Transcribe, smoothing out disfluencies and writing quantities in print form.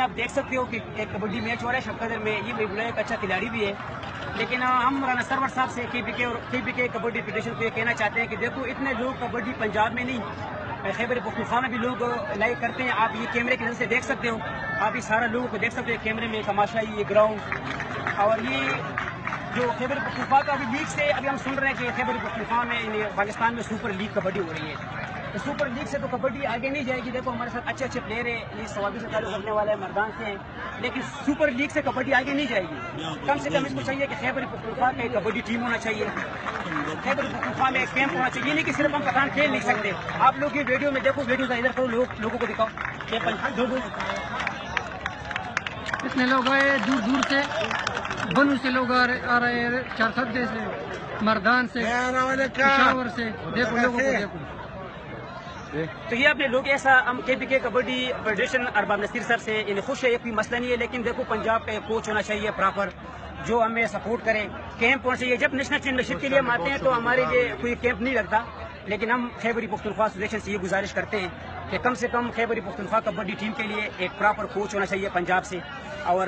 آپ دیکھ سکتے ہو کہ ایک کبڈی میچ ہو رہا ہے شب قدر میں. یہ بڑا ایک اچھا کھلاڑی بھی ہے, لیکن ہم رانا سرور صاحب سے کے پی کے کبڈی فیڈریشن کو یہ کہنا چاہتے ہیں کہ دیکھو اتنے لوگ کبڈی پنجاب میں نہیں, خیبر پختونخوا میں بھی لوگ لائک کرتے ہیں. آپ یہ کیمرے کی نظر سے دیکھ سکتے ہو, آپ یہ سارا لوگوں کو دیکھ سکتے ہو کیمرے میں تماشا. یہ گراؤنڈ اور یہ جو خیبر پختونخوا کا ابھی لیگ سے ابھی ہم سن رہے ہیں کہ خیبر پختونخوا میں پاکستان میں سپر لیگ کبڈی ہو رہی ہے. تو سپر لیگ سے تو کبڈی آگے نہیں جائے گی. دیکھو ہمارے ساتھ اچھے اچھے پلیئر ہیں, یہ سوابی سے تعلق رکھنے والے ہیں, مردان سے ہیں, لیکن سپر لیگ سے کبڈی آگے نہیں جائے گی. کم سے کم اس کو چاہیے کہ خیبر پختونخوا کا ایک کبڈی ٹیم ہونا چاہیے, خیبر پختونخوا میں ایک کیمپ ہونا چاہیے. یہ نہیں کہ صرف ہم پٹھان کھیل نہیں سکتے. آپ لوگ یہ ویڈیو میں دیکھو, ویڈیو کا ادھر کرو, لوگوں کو دکھاؤ. اتنے لوگ آئے دور دور سے, بنو سے لوگ آ رہے ہیں, چار سدے سے, مردان سے, پشاور سے. دیکھو لوگوں کو دیکھو. تو یہ اپنے لوگ ایسا ہم کے پی کے کبڈی فیڈریشن ارباب نصیر سر سے انہیں خوش ہے, یہ کوئی مسئلہ نہیں ہے. لیکن دیکھو پنجاب کا ایک کوچ ہونا چاہیے پراپر, جو ہمیں سپورٹ کرے. کیمپ ہونا چاہیے. جب نیشنل چیمپئن شپ کے لیے ہم آتے ہیں تو ہمارے لیے کوئی کیمپ نہیں لگتا, لیکن ہم خیبر پختونخوا ایسوسیشن سے یہ گزارش کرتے ہیں کہ کم سے کم خیبر پختونخوا کبڈی ٹیم کے لیے ایک پراپر کوچ ہونا چاہیے پنجاب سے. اور